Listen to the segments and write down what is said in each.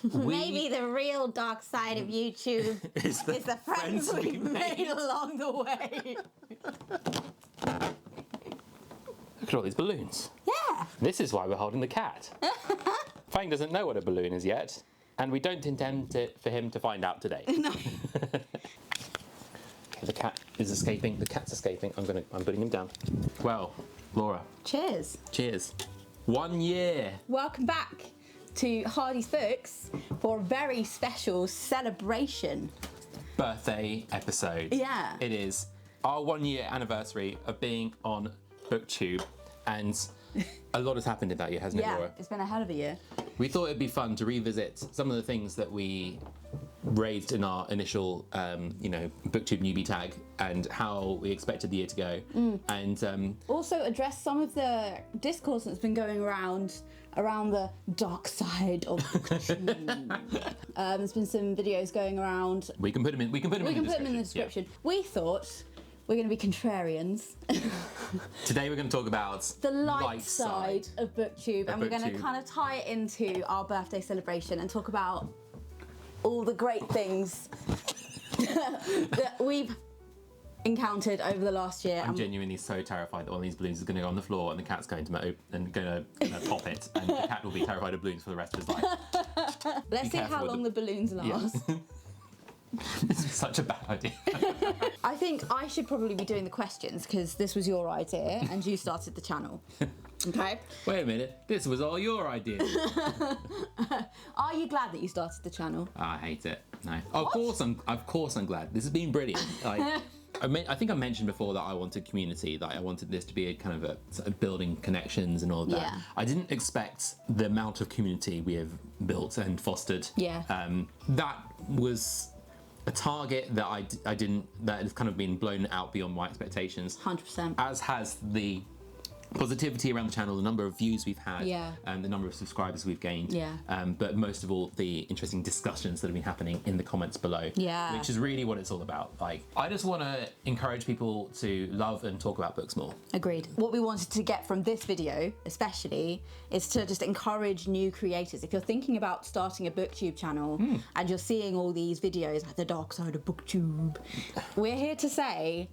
Maybe the real dark side of YouTube is the friends we've made along the way. Look at all these balloons. Yeah. This is why we're holding the cat. Fang doesn't know what a balloon is yet, and we don't intend for him to find out today. No. The cat is escaping. The cat's escaping. I'm putting him down. Well, Laura. Cheers. Cheers. 1 year. Welcome back to Hardy's Books for a very special celebration. Birthday episode. Yeah. It is our 1 year anniversary of being on BookTube, and a lot has happened in that year, hasn't it, Laura? Yeah, it's been a hell of a year. We thought it'd be fun to revisit some of the things that we raised in our initial, BookTube newbie tag and how we expected the year to go. And also address some of the discourse that's been going around the dark side of BookTube. There's been some videos going around. We can put them in. We can put them in the description. Yeah. We thought we're going to be contrarians. Today we're going to talk about the light side of BookTube, and we're going to kind of tie it into our birthday celebration and talk about all the great things that we've encountered over the last year. I'm genuinely so terrified that one of these balloons is going to go on the floor and the cat's going to pop it, and the cat will be terrified of balloons for the rest of his life. Let's see how long the balloons last. Yeah. This is such a bad idea. I think I should probably be doing the questions because this was your idea and you started the channel. Okay? Wait a minute. This was all your idea. Are you glad that you started the channel? I hate it. No. Of course I'm glad. This has been brilliant. I think I mentioned before that I wanted community, that I wanted this to be a kind of a sort of building connections and all of that. Yeah. I didn't expect the amount of community we have built and fostered. Yeah. That was a target that that has kind of been blown out beyond my expectations. 100%. As has the positivity around the channel, the number of views we've had, and the number of subscribers we've gained, but most of all the interesting discussions that have been happening in the comments below, which is really what it's all about. Like, I just want to encourage people to love and talk about books more. Agreed. What we wanted to get from this video especially is to just encourage new creators. If you're thinking about starting a BookTube channel and you're seeing all these videos like the dark side of BookTube, we're here to say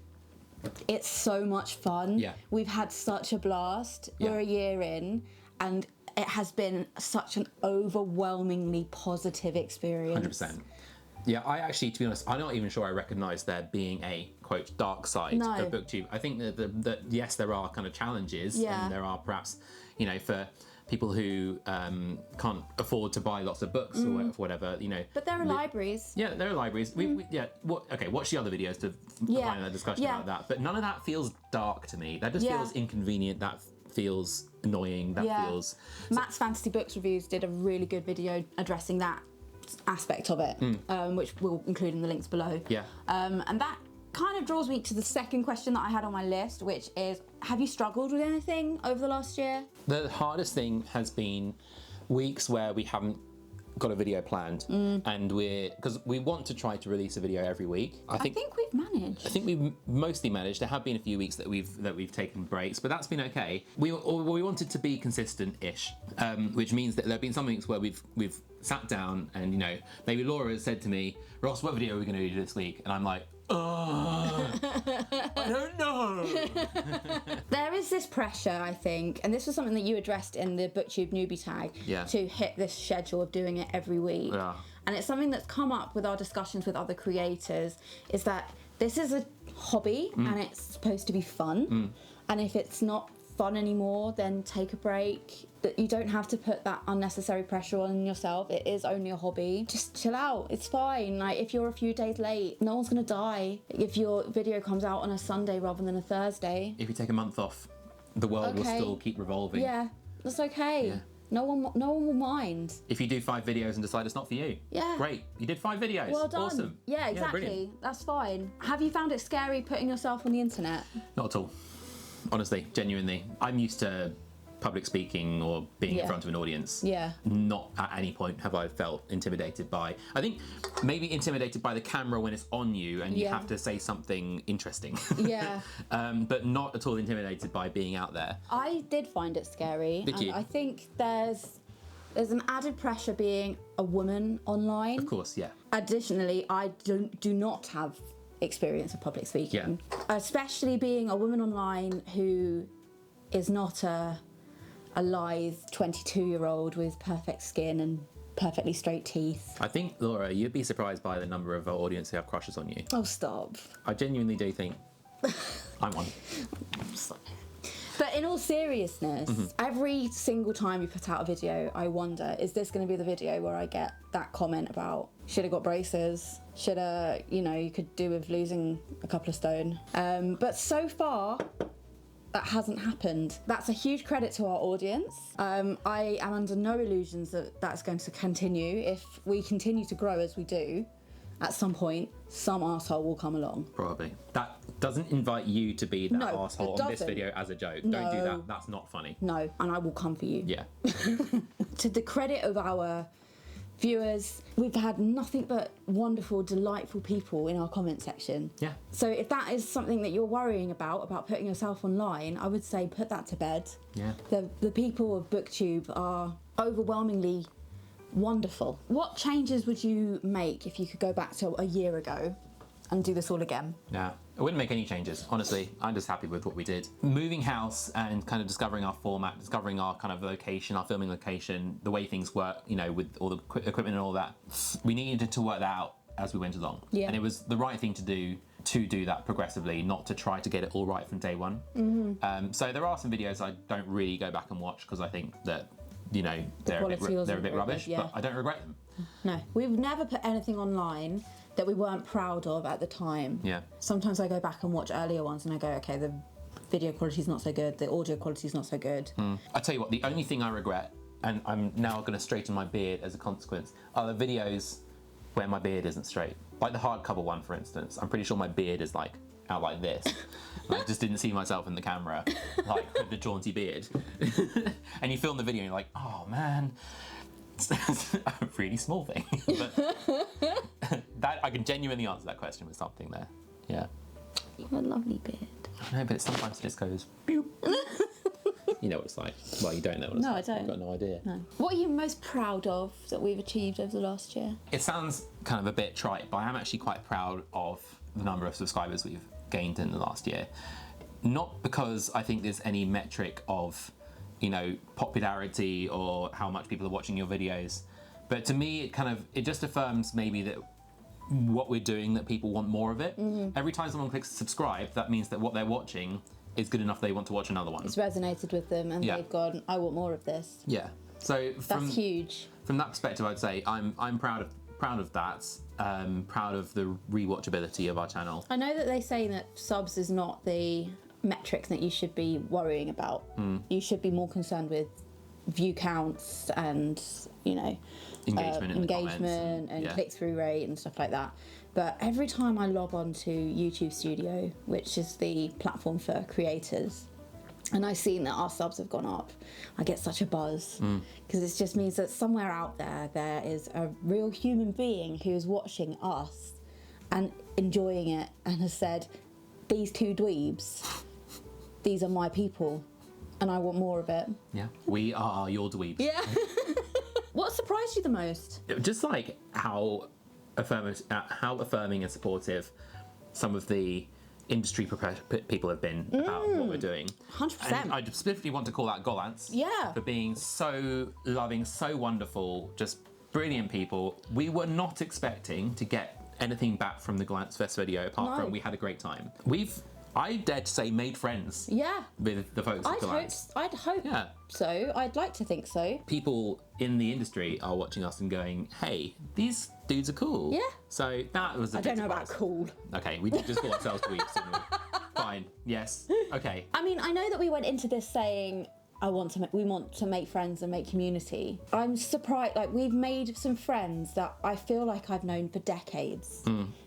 it's so much fun. Yeah. We've had such a blast. Yeah. We're a year in and it has been such an overwhelmingly positive experience. 100%. Yeah, I actually, to be honest, I'm not even sure I recognise there being a, quote, dark side of BookTube. I think that yes, there are kind of challenges, and there are perhaps, for people who can't afford to buy lots of books or whatever, But there are libraries. Yeah, there are libraries. Watch the other videos to find a discussion about that. But none of that feels dark to me. That just feels inconvenient. That feels annoying. That feels... Matt's Fantasy Books Reviews did a really good video addressing that aspect of it, which we'll include in the links below. Yeah. And that kind of draws me to the second question that I had on my list, which is, have you struggled with anything over the last year? The hardest thing has been weeks where we haven't got a video planned, and because we want to try to release a video every week. I think we've managed. I think we've mostly managed. There have been a few weeks that we've taken breaks, but that's been okay. We wanted to be consistent-ish, which means that there have been some weeks where we've sat down and maybe Laura has said to me, Ross, what video are we going to do this week? And I'm like, I don't know. There is this pressure, I think, and this was something that you addressed in the BookTube newbie tag, to hit this schedule of doing it every week. Yeah. And it's something that's come up with our discussions with other creators, is that this is a hobby and it's supposed to be fun. And if it's not fun anymore, then take a break. That you don't have to put that unnecessary pressure on yourself. It is only a hobby. Just chill out. It's fine. Like, if you're a few days late, no one's gonna die. If your video comes out on a Sunday rather than a Thursday. If you take a month off, the world will still keep revolving. Yeah, that's okay. Yeah. No one will mind. If you do 5 videos and decide it's not for you, great. You did 5 videos. Well done. Awesome. Yeah, exactly. That's fine. Have you found it scary putting yourself on the internet? Not at all. Honestly, genuinely. I'm used to public speaking or being in front of an audience. Yeah. Not at any point have I felt intimidated by... I think maybe intimidated by the camera when it's on you and you have to say something interesting. Yeah. But not at all intimidated by being out there. I did find it scary. Did you? I think there's There's an added pressure being a woman online. Of course, yeah. Additionally, I do not have experience of public speaking. Especially being a woman online who is not a lithe 22-year-old with perfect skin and perfectly straight teeth. I think, Laura, you'd be surprised by the number of our audience who have crushes on you. Oh, stop. I genuinely do think I'm one. But in all seriousness, every single time you put out a video, I wonder, is this going to be the video where I get that comment about, should have got braces, should have, you could do with losing a couple of stone. But so far, that hasn't happened. That's a huge credit to our audience. I am under no illusions that that's going to continue. If we continue to grow as we do, at some point, some arsehole will come along. Probably. That doesn't invite you to be that arsehole on this video as a joke. No. Don't do that. That's not funny. No, and I will come for you. Yeah. To the credit of our viewers, we've had nothing but wonderful, delightful people in our comment section. Yeah. So if that is something that you're worrying about putting yourself online, I would say put that to bed. Yeah. The people of BookTube are overwhelmingly wonderful. What changes would you make if you could go back to a year ago and do this all again? Yeah, I wouldn't make any changes, honestly. I'm just happy with what we did. Moving house and kind of discovering our format, discovering our kind of location, our filming location, the way things work, with all the equipment and all that. We needed to work that out as we went along. Yeah. And it was the right thing to do that progressively, not to try to get it all right from day one. So there are some videos I don't really go back and watch because I think that they're a bit rubbish, but I don't regret them. No, we've never put anything online that we weren't proud of at the time. Yeah. Sometimes I go back and watch earlier ones and I go, okay, the video quality's not so good, the audio quality's not so good. I tell you what, the only thing I regret, and I'm now going to straighten my beard as a consequence, are the videos where my beard isn't straight. Like the hardcover one, for instance. I'm pretty sure my beard is like out like this. I just didn't see myself in the camera, like with the jaunty beard. And you film the video and you're like, oh man, it's a really small thing. But that I can genuinely answer that question with something there. Yeah. You have a lovely beard. I know, but sometimes it just goes, pew. You know what it's like. Well, you don't know what it's like. No, I don't. I've got no idea. No. What are you most proud of that we've achieved over the last year? It sounds kind of a bit trite, but I am actually quite proud of the number of subscribers we've gained in the last year. Not because I think there's any metric of, popularity or how much people are watching your videos, but to me it just affirms maybe that what we're doing, that people want more of it. Every time someone clicks subscribe, that means that what they're watching is good enough they want to watch another one. It's resonated with them and they've gone, I want more of this. Yeah. So that's huge. From that perspective, I'd say I'm proud of that. Proud of the rewatchability of our channel. I know that they say that subs is not the metric that you should be worrying about. You should be more concerned with view counts and engagement and click-through rate and stuff like that. But every time I log on to YouTube Studio, which is the platform for creators, and I've seen that our subs have gone up, I get such a buzz because it just means that somewhere out there is a real human being who's watching us and enjoying it and has said, these two dweebs, these are my people and I want more of it. Yeah, we are your dweebs. Yeah. What surprised you the most? Just like how affirming and supportive some of the industry people have been about what we're doing. 100%. And I specifically want to call out Golance for being so loving, so wonderful, just brilliant people. We were not expecting to get anything back from the Golance Fest video apart from we had a great time. I dare to say, made friends with the folks at Golance. I'd hope so. I'd like to think so. People in the industry are watching us and going, hey, these dudes are cool. Yeah. So that was a big I don't know surprise. about cool. Okay, we did just call ourselves dweebs, didn't we? Fine, yes, okay. I mean, I know that we went into this saying, we want to make friends and make community. I'm surprised, we've made some friends that I feel like I've known for decades.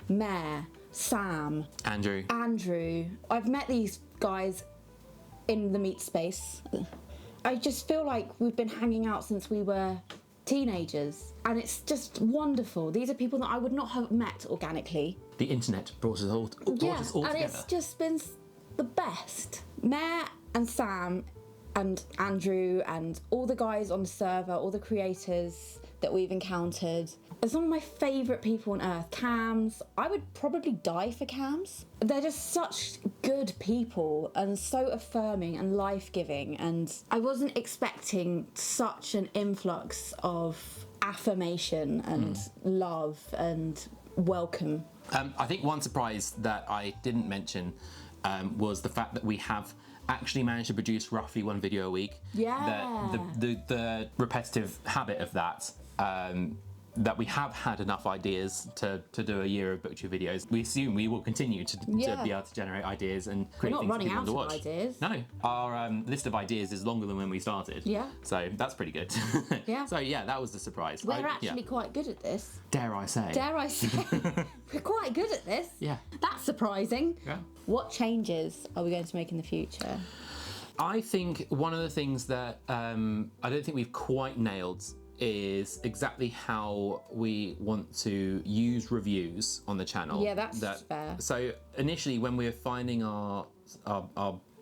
Mare, Sam, Andrew. I've met these guys in the meat space. I just feel like we've been hanging out since we were teenagers, and it's just wonderful. These are people that I would not have met organically. The internet brought us all together. And it's just been the best. Mare and Sam and Andrew and all the guys on the server, all the creators that we've encountered. They're some of my favourite people on earth. Cams, I would probably die for Cams. They're just such good people and so affirming and life-giving, and I wasn't expecting such an influx of affirmation and love and welcome. I think one surprise that I didn't mention was the fact that we have actually managed to produce roughly one video a week. Yeah. The repetitive habit of that, that we have had enough ideas to do a year of BookTube videos. We assume we will continue to be able to generate ideas and create things for people to watch. Ideas. No, our list of ideas is longer than when we started. Yeah. So that's pretty good. Yeah. So yeah, that was the surprise. We're actually quite good at this. Dare I say? We're quite good at this. Yeah. That's surprising. Yeah. What changes are we going to make in the future? I think one of the things that I don't think we've quite nailed is exactly how we want to use reviews on the channel. Yeah, that's fair. So initially, when we were finding our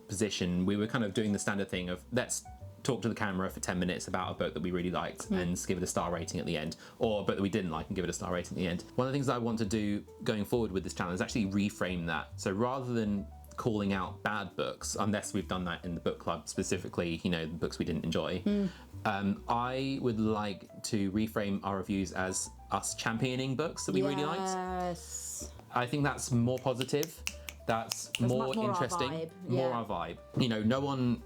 position, we were kind of doing the standard thing of let's talk to the camera for 10 minutes about a book that we really liked and give it a star rating at the end, or a book that we didn't like and give it a star rating at the end. One of the things I want to do going forward with this channel is actually reframe that. So rather than calling out bad books, unless we've done that in the book club specifically, you know, the books we didn't enjoy, I would like to reframe our reviews as us championing books that we really liked. Yes. I think that's more positive. That's more interesting. Our vibe. More our vibe. You know, no one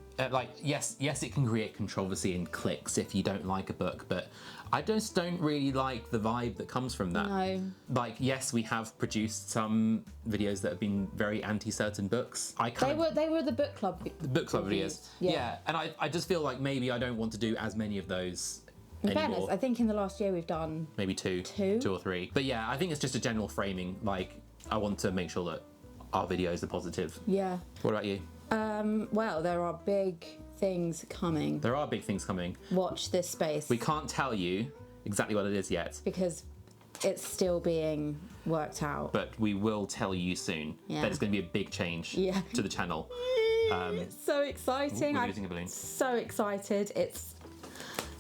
yes, it can create controversy and clicks if you don't like a book, but I just don't really like the vibe that comes from that. No. Like, yes, we have produced some videos that have been very anti-certain books. They were the book club. The book club videos. Yeah, and I just feel like maybe I don't want to do as many of those. In fairness, I think in the last year we've done maybe two or three. But yeah, I think it's just a general framing. Like, I want to make sure that our videos are positive. Yeah. What about you? Well, there are big things coming. There are big things coming. Watch this space. We can't tell you exactly what it is yet. Because it's still being worked out. But we will tell you soon that it's going to be a big change to the channel. It's so exciting. We're using a balloon. I'm so excited. It's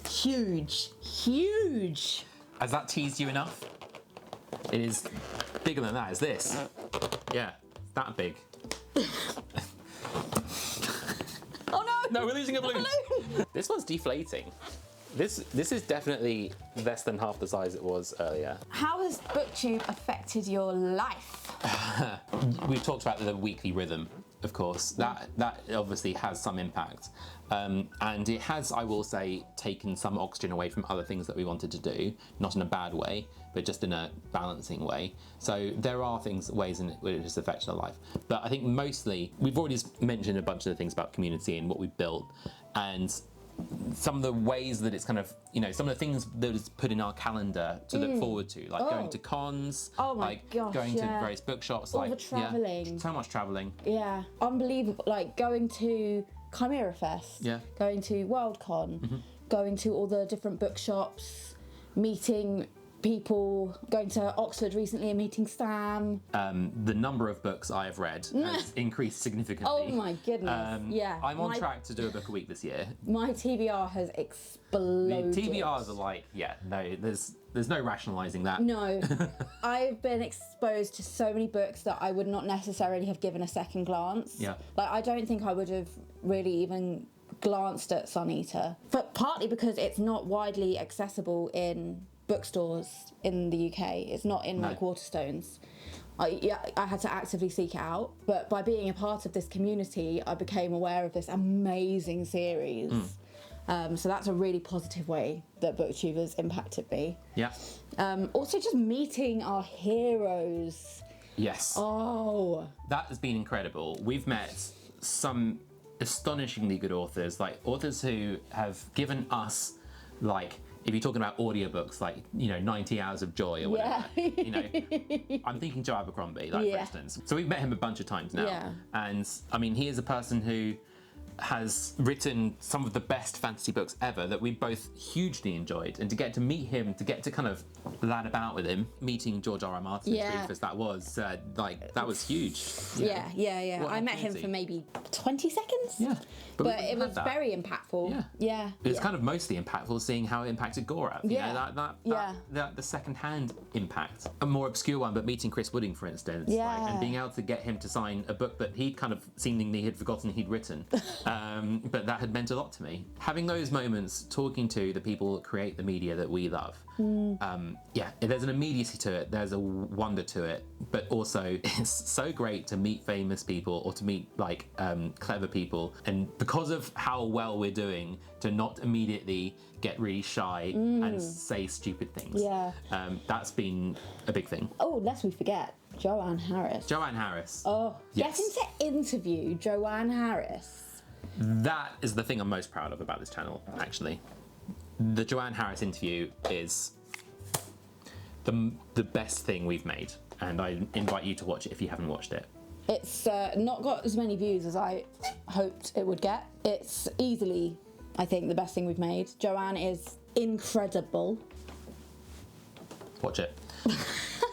huge. Huge. Has that teased you enough? It is bigger than that. Is this? Yeah, that big. Oh no! No, we're losing a balloon. This one's deflating. This is definitely less than half the size it was earlier. How has BookTube affected your life? We've talked about the weekly rhythm, of course. That obviously has some impact. And it has, I will say, taken some oxygen away from other things that we wanted to do, not in a bad way, but just in a balancing way. So there are ways in which it's affected our life. But I think mostly, we've already mentioned a bunch of the things about community and what we've built, and some of the ways that it's kind of, you know, some of the things that is put in our calendar to look forward to, like going to cons, going to various bookshops, all the travelling. So much travelling. Yeah, unbelievable. Like going to Chimera Fest, going to Worldcon, going to all the different bookshops, meeting people, going to Oxford recently and meeting Sam. The number of books I have read has increased significantly. Oh my goodness, I'm on track to do a book a week this year. My TBR has exploded. The TBRs are like, no, there's no rationalising that. No, I've been exposed to so many books that I would not necessarily have given a second glance. Yeah. Like, I don't think I would have really even glanced at Sun Eater. But partly because it's not widely accessible in bookstores in the UK. It's not in like Waterstones. I had to actively seek it out, but by being a part of this community, I became aware of this amazing series. So that's a really positive way that BookTube has impacted me. Yeah. Also just meeting our heroes. Yes. Oh. That has been incredible. We've met some astonishingly good authors, like authors who have given us, like, if you're talking about audiobooks, like, you know, 90 Hours of Joy or whatever, you know, I'm thinking Joe Abercrombie, like, for instance. So we've met him a bunch of times now. Yeah. And, I mean, he is a person who has written some of the best fantasy books ever that we both hugely enjoyed, and to get to meet him, to get to kind of lad about with him, meeting George R.R. Martin as brief as that was, that was huge. Yeah. I met him for maybe 20 seconds. Yeah. But it was very impactful. Yeah. It was kind of mostly impactful seeing how it impacted Gorath. You know, the second-hand impact. A more obscure one, but meeting Chris Wooding, for instance, and being able to get him to sign a book that he'd kind of seemingly had forgotten he'd written, but that had meant a lot to me. Having those moments, talking to the people that create the media that we love, there's an immediacy to it, there's a wonder to it, but also it's so great to meet famous people or to meet like clever people, and because of how well we're doing, to not immediately get really shy and say stupid things. That's been a big thing. Oh, lest we forget, Joanne Harris. Oh, getting to interview Joanne Harris. That is the thing I'm most proud of about this channel, actually. The Joanne Harris interview is the best thing we've made, and I invite you to watch it if you haven't watched it. It's not got as many views as I hoped it would get. It's easily, I think, the best thing we've made. Joanne is incredible. Watch it.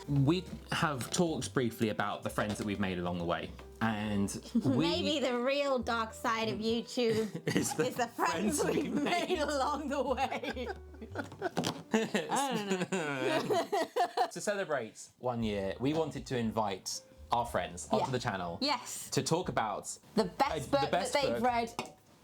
We have talked briefly about the friends that we've made along the way, and maybe the real dark side of YouTube is the friends we've made along the way. I don't know. To celebrate 1 year, we wanted to invite our friends onto the channel to talk about the best book that they've read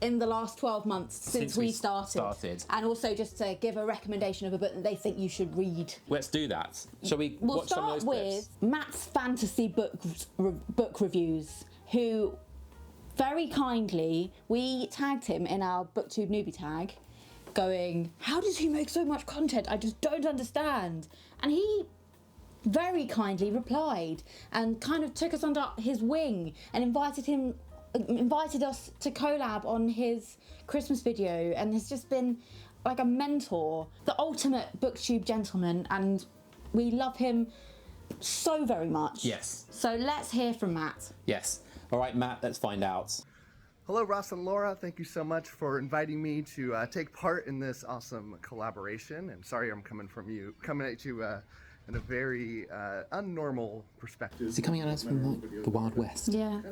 in the last 12 months since we started. And also just to give a recommendation of a book that they think you should read. Let's do that. Shall we watch some of those clips? We'll start with Matt's fantasy book reviews, who very kindly, we tagged him in our BookTube newbie tag, going, how does he make so much content? I just don't understand. And he very kindly replied and kind of took us under his wing and invited us to collab on his Christmas video, and has just been like a mentor, the ultimate BookTube gentleman, and we love him so very much. Yes. So let's hear from Matt. Yes. All right, Matt, let's find out. Hello, Ross and Laura. Thank you so much for inviting me to take part in this awesome collaboration. And sorry I'm coming at you in a very unnormal perspective. Is he coming at us from like the Wild West? Yeah.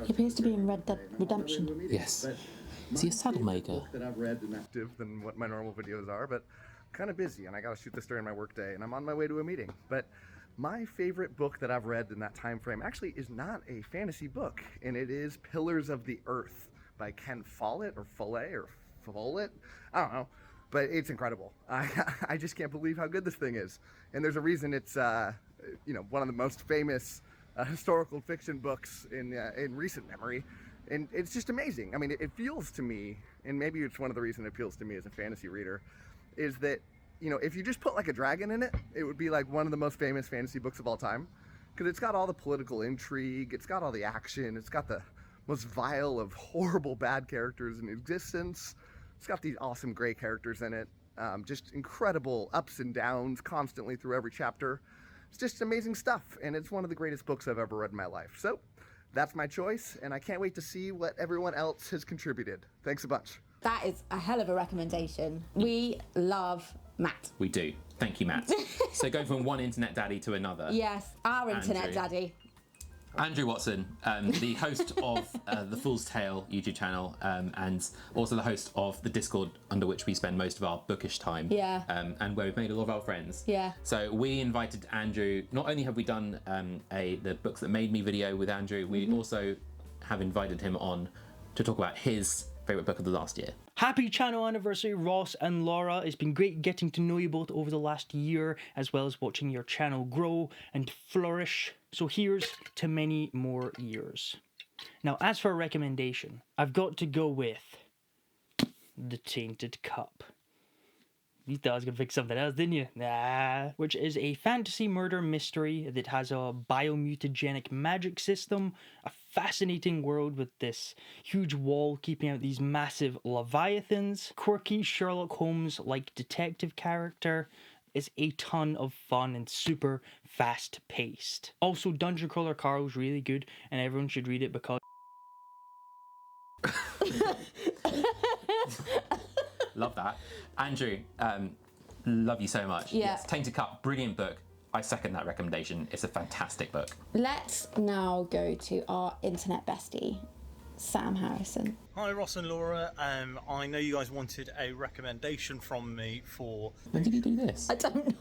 He appears to be in Red Dead Redemption. Yes. Is he a saddle maker? That I've read and active than what my normal videos are, but kind of busy, and I gotta shoot this during my work day, and I'm on my way to a meeting. But my favorite book that I've read in that time frame actually is not a fantasy book, and it is Pillars of the Earth by Ken Follett, or Follett, or Follett? I don't know. But it's incredible. I just can't believe how good this thing is. And there's a reason it's one of the most famous historical fiction books in recent memory. And it's just amazing. I mean, it feels to me, and maybe it's one of the reasons it appeals to me as a fantasy reader, is that, if you just put like a dragon in it, it would be like one of the most famous fantasy books of all time. Because it's got all the political intrigue, it's got all the action, it's got the most vile of horrible bad characters in existence. It's got these awesome gray characters in it, just incredible ups and downs constantly through every chapter. It's just amazing stuff, and it's one of the greatest books I've ever read in my life. So that's my choice, and I can't wait to see what everyone else has contributed. Thanks a bunch. That is a hell of a recommendation. We love Matt. We do. Thank you, Matt. So go from one internet daddy to another. Yes, our internet daddy. Andrew Watson, the host of the Fool's Tale YouTube channel, and also the host of the Discord under which we spend most of our bookish time. Yeah. And where we've made a lot of our friends. Yeah. So we invited Andrew. Not only have we done the Books That Made Me video with Andrew, we also have invited him on to talk about his favourite book of the last year. Happy channel anniversary, Ross and Laura. It's been great getting to know you both over the last year, as well as watching your channel grow and flourish. So here's to many more years. Now, as for a recommendation, I've got to go with The Tainted Cup. You thought I was going to pick something else, didn't you? Nah. Which is a fantasy murder mystery that has a biomutagenic magic system, a fascinating world with this huge wall keeping out these massive leviathans, quirky Sherlock Holmes-like detective character. It's a ton of fun and super fast-paced. Also, Dungeon Crawler Carl's really good, and everyone should read it because... love that. Andrew, love you so much. Yeah. Yes, Tainted Cup, brilliant book. I second that recommendation. It's a fantastic book. Let's now go to our internet bestie, Sam Harrison. Hi Ross and Laura, I know you guys wanted a recommendation from me for... When did you do this? I don't know.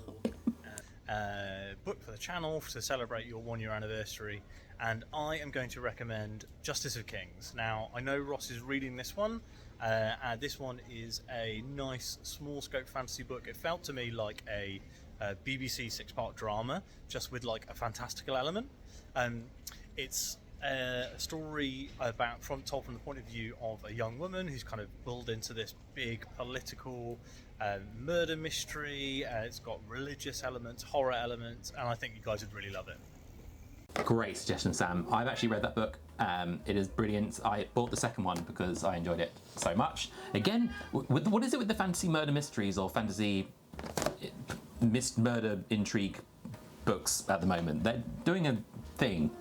Book for the channel to celebrate your 1 year anniversary, and I am going to recommend Justice of Kings. Now, I know Ross is reading this one, and this one is a nice small scope fantasy book. It felt to me like a BBC 6-part drama, just with like a fantastical element. It's a story told from the point of view of a young woman who's kind of pulled into this big political murder mystery. It's got religious elements, horror elements, and I think you guys would really love it. Great suggestion, Sam. I've actually read that book. It is brilliant. I bought the second one because I enjoyed it so much. Again, what is it with the fantasy murder mysteries or fantasy murder intrigue books at the moment? They're doing a thing.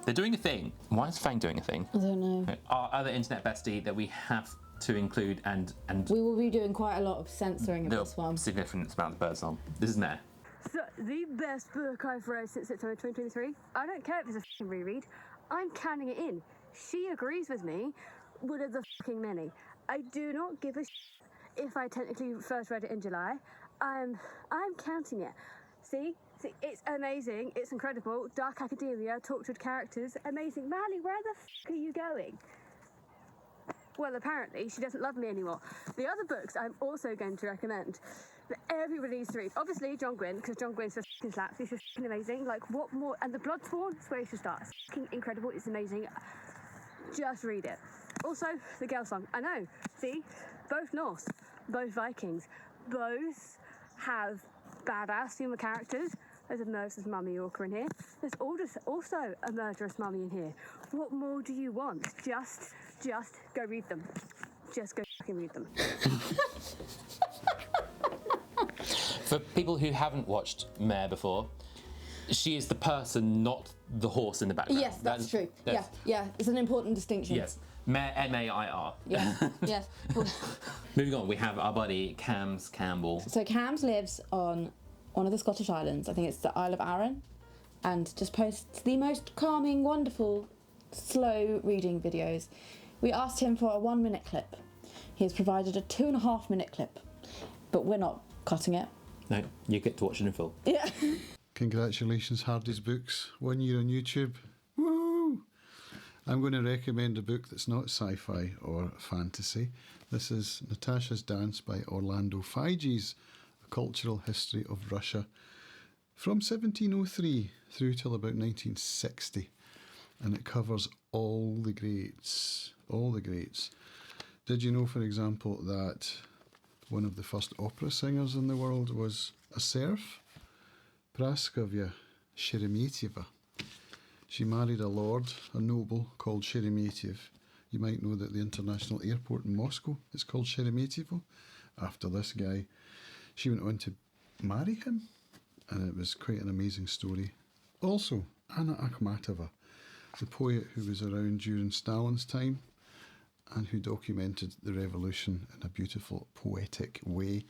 Why is Fang doing a thing? I don't know. Our other internet bestie that we have to include, and we will be doing quite a lot of censoring of this one. Significant amount of birdsong. This is Mare. So, the best book I've read since September 2023. I don't care if it's a f***ing reread. I'm counting it in. She agrees with me. What are the f***ing many? I do not give a if I technically first read it in July. I'm counting it. See, it's amazing. It's incredible. Dark academia, tortured characters, amazing. Mally, where the f*** are you going? Well, apparently, she doesn't love me anymore. The other books I'm also going to recommend that everybody needs to read. Obviously, John Gwynne, because John Gwynne's just f***ing slaps. He's just f***ing amazing. Like, what more? And The Bloodsworn is where you should start. It's f***ing incredible. It's amazing. Just read it. Also, The Girl Song. I know. See? Both Norse. Both Vikings. Both have badass female characters. There's a murderous mummy orca in here. There's also a murderous mummy in here. What more do you want? Just go read them. Just go fucking read them. For people who haven't watched Mare before, she is the person, not the horse in the background. Yes, that's true. Yeah, it's an important distinction. Yes, Mare, M-A-I-R. Yeah, yes. Moving on, we have our buddy Cams Campbell. So Cams lives on one of the Scottish islands. I think it's the Isle of Arran, and just posts the most calming, wonderful, slow reading videos. We asked him for a 1-minute clip. He has provided a 2.5-minute clip, but we're not cutting it. No, you get to watch it in full. Yeah. Congratulations, Hardy's Books. 1 year on YouTube. Woo! I'm going to recommend a book that's not sci-fi or fantasy. This is Natasha's Dance by Orlando Figes, A Cultural History of Russia, from 1703 through till about 1960. And it covers all the greats. All the greats. Did you know, for example, that one of the first opera singers in the world was a serf? Praskovya Sheremetyeва. She married a lord, a noble, called Sheremetyev. You might know that the international airport in Moscow is called Sheremetyevo, after this guy. She went on to marry him, and it was quite an amazing story. Also, Anna Akhmatova, the poet who was around during Stalin's time and who documented the revolution in a beautiful, poetic way.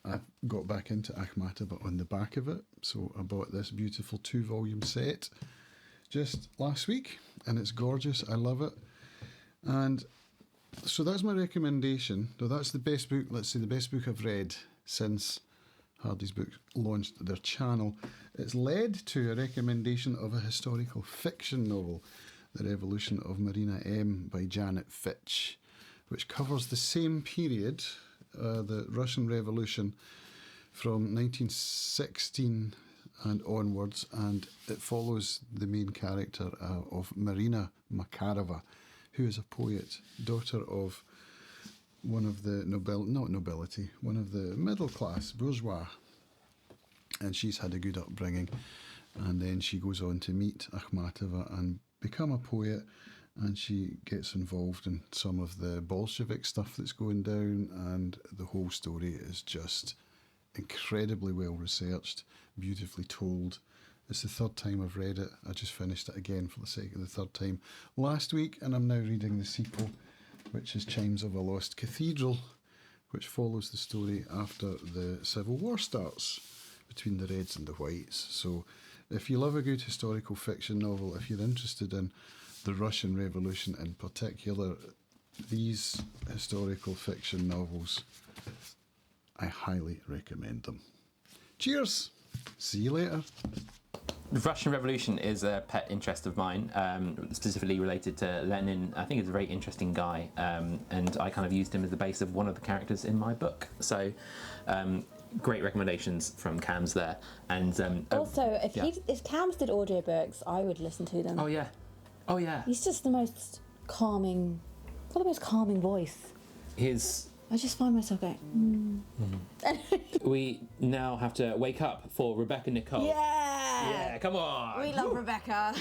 I got back into Akhmatova on the back of it, so I bought this beautiful 2-volume set just last week, and it's gorgeous. I love it. And so that's my recommendation. Though that's the best book, let's say the best book I've read since Hardy's Books launched their channel. It's led to a recommendation of a historical fiction novel, The Revolution of Marina M by Janet Fitch, which covers the same period, the Russian Revolution, from 1916 and onwards, and it follows the main character of Marina Makarova, who is a poet, daughter of one of the one of the middle class bourgeois, and she's had a good upbringing, and then she goes on to meet Akhmatova and become a poet, and she gets involved in some of the Bolshevik stuff that's going down, and the whole story is just incredibly well researched, beautifully told. It's the third time I've read it. I just finished it again for the sake of the third time last week, and I'm now reading the sequel, which is Chimes of a Lost Cathedral, which follows the story after the Civil War starts between the Reds and the Whites. So if you love a good historical fiction novel, if you're interested in the Russian Revolution in particular, these historical fiction novels, I highly recommend them. Cheers! See you later. The Russian Revolution is a pet interest of mine, specifically related to Lenin. I think he's a very interesting guy, and I kind of used him as the base of one of the characters in my book. So, great recommendations from Cams there. And also, if Cams did audiobooks, I would listen to them. Oh yeah. He's just the most calming, got the most calming voice. I just find myself going, We now have to wake up for Rebecca Nicole. Yeah, come on. We love Rebecca.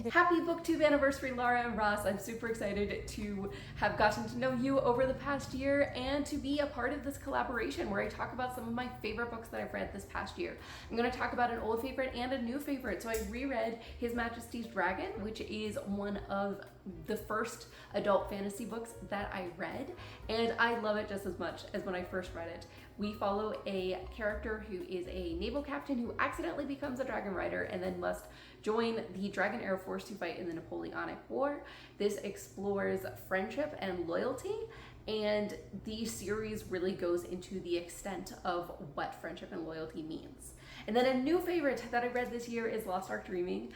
Happy BookTube anniversary, Laura and Ross. I'm super excited to have gotten to know you over the past year and to be a part of this collaboration where I talk about some of my favorite books that I've read this past year. I'm going to talk about an old favorite and a new favorite. So I reread His Majesty's Dragon, which is one of the first adult fantasy books that I read, and I love it just as much as when I first read it. We follow a character who is a naval captain who accidentally becomes a dragon rider and then must join the Dragon Air Force to fight in the Napoleonic War. This explores friendship and loyalty, and the series really goes into the extent of what friendship and loyalty means. And then a new favorite that I read this year is Lost Ark Dreaming.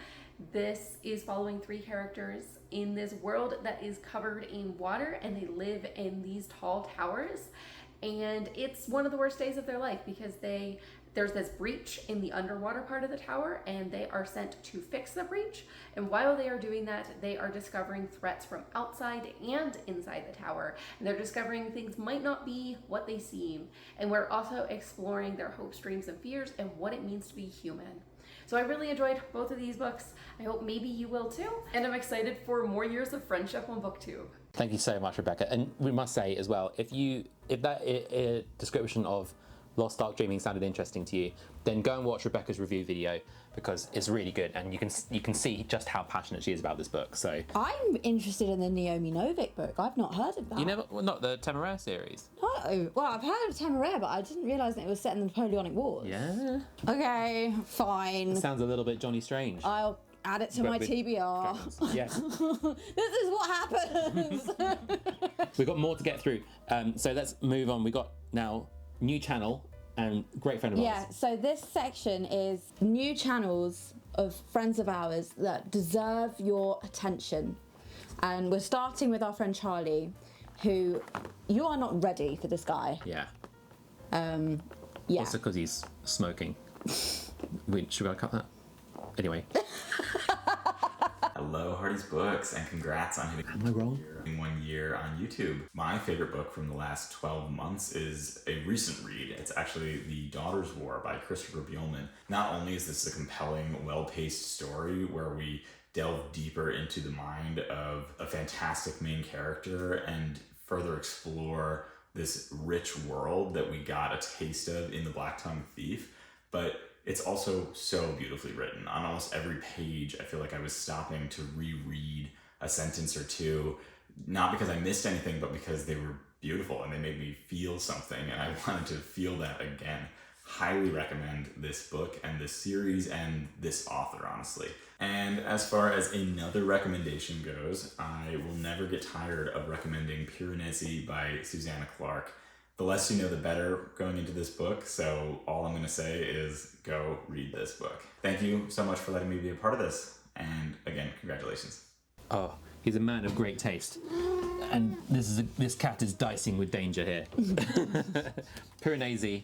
This is following 3 characters in this world that is covered in water, and they live in these tall towers. And it's one of the worst days of their life because there's this breach in the underwater part of the tower, and they are sent to fix the breach. And while they are doing that, they are discovering threats from outside and inside the tower. And they're discovering things might not be what they seem. And we're also exploring their hopes, dreams, and fears and what it means to be human. So I really enjoyed both of these books. I hope maybe you will too. And I'm excited for more years of friendship on BookTube. Thank you so much, Rebecca. And we must say as well, if that description of Lost Ark Dreaming sounded interesting to you, then go and watch Rebecca's review video because it's really good, and you can see just how passionate she is about this book. So I'm interested in the Naomi Novik book. I've not heard of that. Not the Temeraire series? No. Well, I've heard of Temeraire, but I didn't realise that it was set in the Napoleonic Wars. Yeah. Okay, fine. It sounds a little bit Johnny Strange. I'll add it to my TBR. Yes. This is what happens. We've got more to get through. So let's move on. We got now new channel and great friend of ours. Yeah, so this section is new channels of friends of ours that deserve your attention. And we're starting with our friend Charlie, who you are not ready for this guy. Yeah. Yeah. Also because he's smoking. Should I cut that? Anyway. Hello, Hardy's Books, and congrats on hitting 1 year on YouTube. My favorite book from the last 12 months is a recent read. It's actually The Daughter's War by Christopher Buehlman. Not only is this a compelling, well-paced story where we delve deeper into the mind of a fantastic main character and further explore this rich world that we got a taste of in The Black Tongue Thief, but it's also so beautifully written. On almost every page, I feel like I was stopping to reread a sentence or two, not because I missed anything, but because they were beautiful and they made me feel something, and I wanted to feel that again. Highly recommend this book and this series and this author, honestly. And as far as another recommendation goes, I will never get tired of recommending Piranesi by Susanna Clarke. The less you know, the better going into this book. So all I'm going to say is go read this book. Thank you so much for letting me be a part of this. And again, congratulations. Oh, he's a man of great taste. And this cat is dicing with danger here. Piranesi,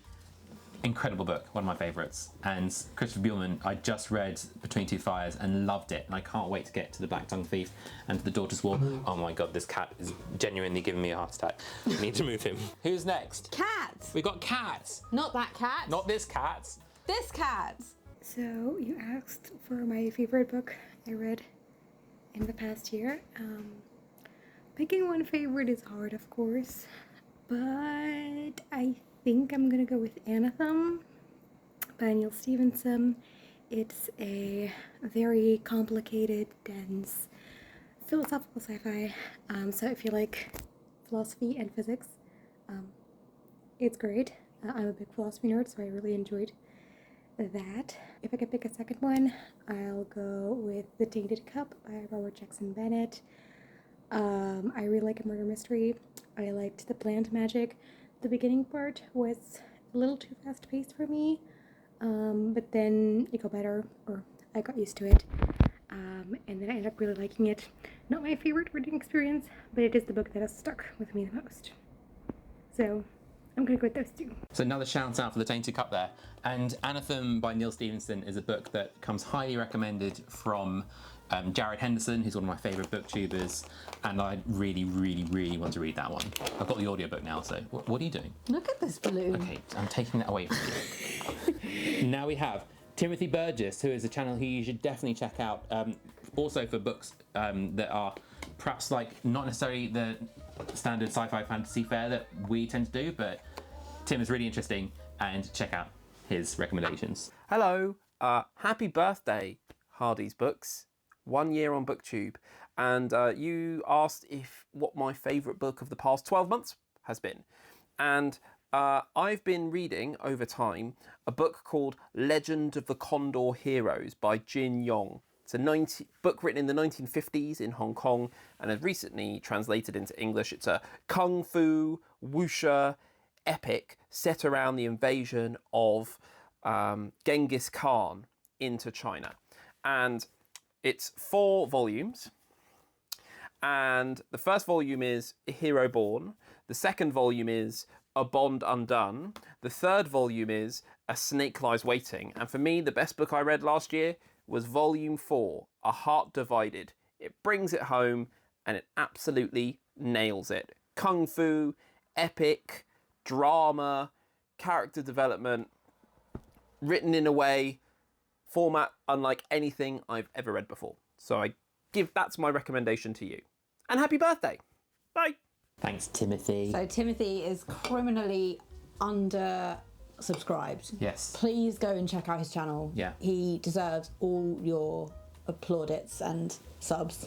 incredible book, one of my favourites. And Christopher Buehlman, I just read Between Two Fires and loved it. And I can't wait to get to The Black Tongue Thief and to The Daughter's War. Oh my god, this cat is genuinely giving me a heart attack. I need to move him. Who's next? Cat. We got Cat. Not that cat. Not this cat. This cat. So you asked for my favorite book I read in the past year. Picking one favorite is hard, of course, but I think I'm gonna go with Anathem by Neil Stevenson. It's a very complicated, dense, philosophical sci-fi. So if you like philosophy and physics, It's great. I'm a big philosophy nerd, so I really enjoyed that. If I could pick a second one, I'll go with The Tainted Cup by Robert Jackson Bennett. I really like a murder mystery. I liked the plant magic. The beginning part was a little too fast-paced for me, but then it got better, or I got used to it, and then I ended up really liking it. Not my favorite reading experience, but it is the book that has stuck with me the most. So I'm gonna go with those two. So another shout out for The Tainted Cup there. And Anathem by Neil Stevenson is a book that comes highly recommended from Jared Henderson, who's one of my favourite booktubers, and I really, really, really want to read that one. I've got the audiobook now, so what are you doing? Look at this balloon. Okay, I'm taking that away from you. Now we have Timothy Burgess, who is a channel who you should definitely check out, also for books that are perhaps like not necessarily the standard sci-fi fantasy fare that we tend to do, but Tim is really interesting, and check out his recommendations. Hello, happy birthday, Hardy's Books. 1 year on BookTube, and you asked what my favourite book of the past 12 months has been. And I've been reading, over time, a book called Legend of the Condor Heroes by Jin Yong. It's a book written in the 1950s in Hong Kong, and has recently translated into English. It's a kung fu, wuxia epic set around the invasion of Genghis Khan into China. And it's 4 volumes, and the first volume is A Hero Born, the second volume is A Bond Undone, the third volume is A Snake Lies Waiting, and for me, the best book I read last year was volume 4, A Heart Divided. It brings it home, and it absolutely nails it. Kung fu, epic, drama, character development, written in a way, format unlike anything I've ever read before. So that's my recommendation to you. And happy birthday. Bye. Thanks, Timothy. So Timothy is criminally under-subscribed. Yes. Please go and check out his channel. Yeah. He deserves all your plaudits and subs.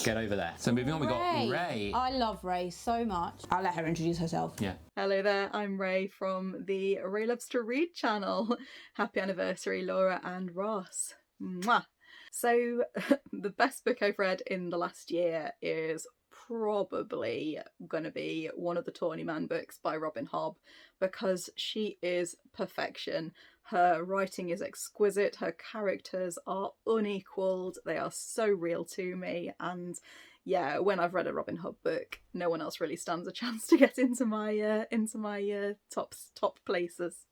Get over there. So moving on, we got Ray. I love Ray so much. I'll let her introduce herself. Yeah. Hello there, I'm Ray from the Ray Loves to Read channel. Happy anniversary, Laura and Ross. Mwah. So, the best book I've read in the last year is probably going to be one of the Tawny Man books by Robin Hobb, because she is perfection. Her writing is exquisite, her characters are unequalled, they are so real to me, and yeah, when I've read a Robin Hobb book, no one else really stands a chance to get into my top places.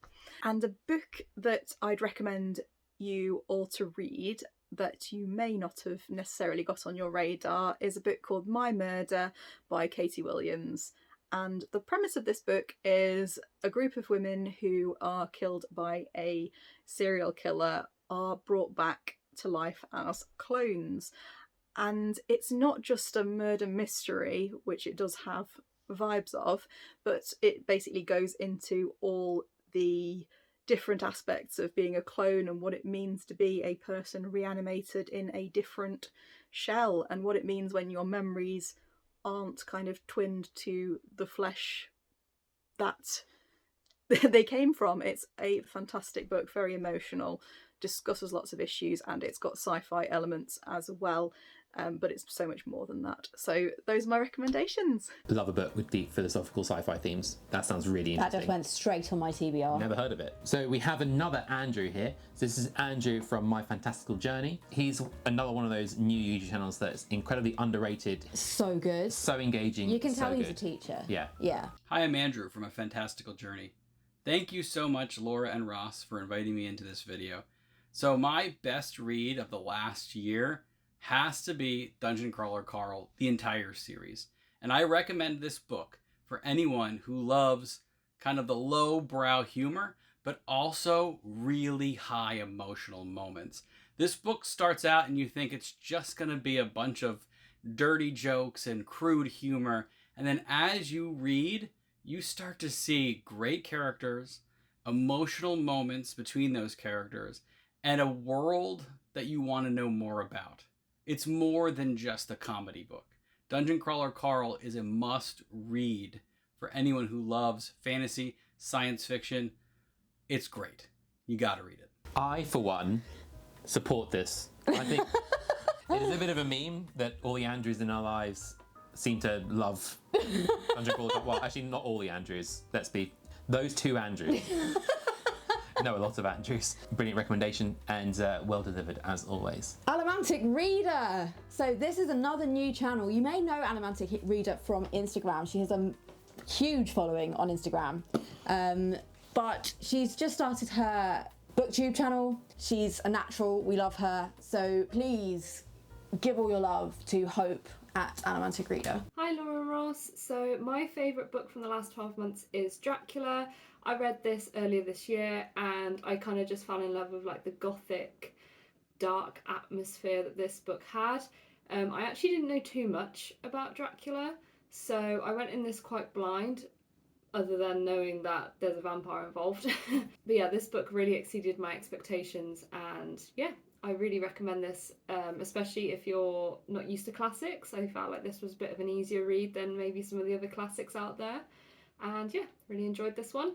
And a book that I'd recommend you all to read that you may not have necessarily got on your radar is a book called My Murder by Katie Williams. And the premise of this book is a group of women who are killed by a serial killer are brought back to life as clones. And it's not just a murder mystery, which it does have vibes of, but it basically goes into all the different aspects of being a clone and what it means to be a person reanimated in a different shell, and what it means when your memories aren't kind of twinned to the flesh that they came from. It's a fantastic book, very emotional, discusses lots of issues, and it's got sci-fi elements as well. But it's so much more than that. So those are my recommendations. Love a book with deep philosophical sci-fi themes. That sounds really interesting. That just went straight on my TBR. Never heard of it. So we have another Andrew here. So this is Andrew from My Fantastical Journey. He's another one of those new YouTube channels that's incredibly underrated. So good. So engaging. You can tell so he's good. a teacher. Yeah. Yeah. Hi, I'm Andrew from A Fantastical Journey. Thank you so much, Laura and Ross, for inviting me into this video. So my best read of the last year has to be Dungeon Crawler Carl, the entire series. And I recommend this book for anyone who loves kind of the low-brow humor, but also really high emotional moments. This book starts out and you think it's just going to be a bunch of dirty jokes and crude humor, and then as you read, you start to see great characters, emotional moments between those characters, and a world that you want to know more about. It's more than just a comedy book. Dungeon Crawler Carl is a must-read for anyone who loves fantasy, science fiction. It's great. You gotta read it. I, for one, support this. I think it is a bit of a meme that all the Andrews in our lives seem to love Dungeon Crawler. Well, actually, not all the Andrews. Let's be those 2 Andrews. No, a lot of Andrews. Brilliant recommendation and well delivered as always. Alemantic Reader. So this is another new channel. You may know Alemantic Reader from Instagram. She has a huge following on Instagram, but she's just started her BookTube channel. She's a natural. We love her. So please give all your love to Hope at Alemantic Reader. Hi Laura and Ross. So my favourite book from the last 12 months is Dracula. I read this earlier this year and I kind of just fell in love with like the gothic dark atmosphere that this book had. I actually didn't know too much about Dracula, so I went in this quite blind, other than knowing that there's a vampire involved. But yeah, this book really exceeded my expectations, and yeah, I really recommend this, especially if you're not used to classics. I felt like this was a bit of an easier read than maybe some of the other classics out there, and yeah, really enjoyed this one.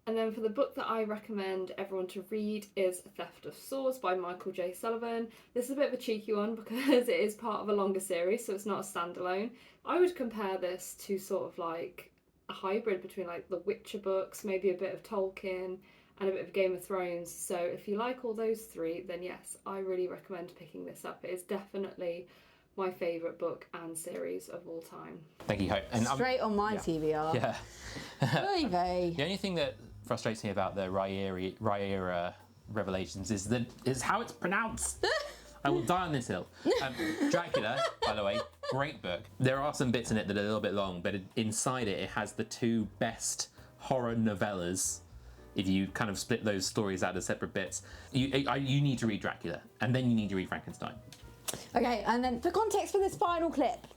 And then for the book that I recommend everyone to read is Theft of Swords by Michael J. Sullivan. This is a bit of a cheeky one because it is part of a longer series, so it's not a standalone. I would compare this to sort of like a hybrid between like the Witcher books, maybe a bit of Tolkien and a bit of Game of Thrones. So if you like all those 3, then yes, I really recommend picking this up. It is definitely my favourite book and series of all time. Thank you, Hope. And straight on my TBR. Yeah. The only thing that frustrates me about the Rhaenyra revelations is how it's pronounced. I will die on this hill. Dracula, by the way, great book. There are some bits in it that are a little bit long, but inside it has the 2 best horror novellas. If you kind of split those stories out as separate bits, you need to read Dracula, and then you need to read Frankenstein. Okay, and then for context for this final clip,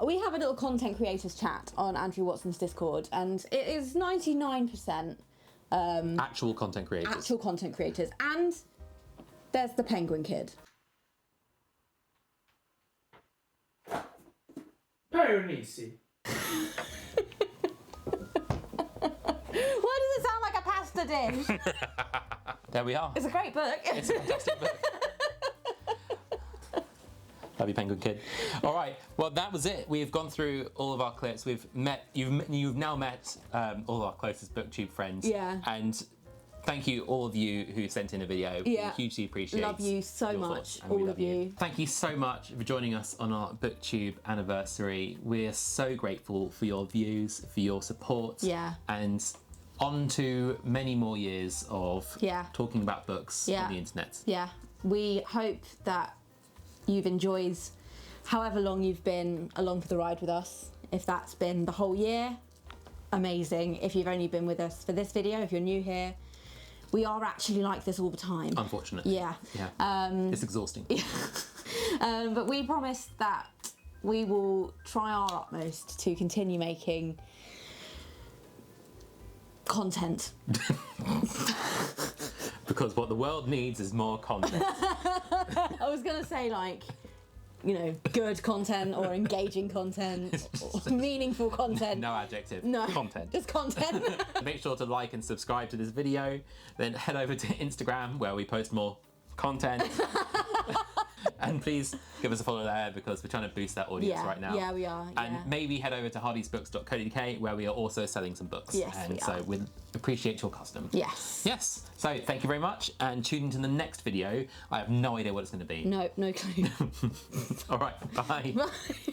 we have a little content creators chat on Andrew Watson's Discord, and it is 99% actual content creators. Actual content creators, and there's the Penguin Kid. Paronisi. Why does it sound like a pasta dish? There we are. It's a great book. It's a fantastic book. Love you, Penguin Kid. All right, well, that was it. We've gone through all of our clips. You've now met all of our closest BookTube friends. Yeah. And thank you, all of you who sent in a video. Yeah. We hugely appreciate. Love you so much, all of you. Thank you so much for joining us on our BookTube anniversary. We're so grateful for your views, for your support. Yeah. And on to many more years of talking about books on the internet. Yeah. We hope that you've enjoyed however long you've been along for the ride with us. If that's been the whole year, amazing. If you've only been with us for this video, if you're new here, we are actually like this all the time. Unfortunately. Yeah. It's exhausting. But we promise that we will try our utmost to continue making content. Because what the world needs is more content. I was going to say, like, you know, good content or engaging content or meaningful content. No adjective. No. Content. Just content. Make sure to like and subscribe to this video. Then head over to Instagram where we post more content. And please give us a follow there because we're trying to boost that audience right now. Yeah, we are. And maybe head over to hardysbooks.co.uk where we are also selling some books. Yes, and so we'll appreciate your custom. Yes. Yes. So thank you very much and tune into the next video. I have no idea what it's going to be. No clue. All right. Bye. Bye.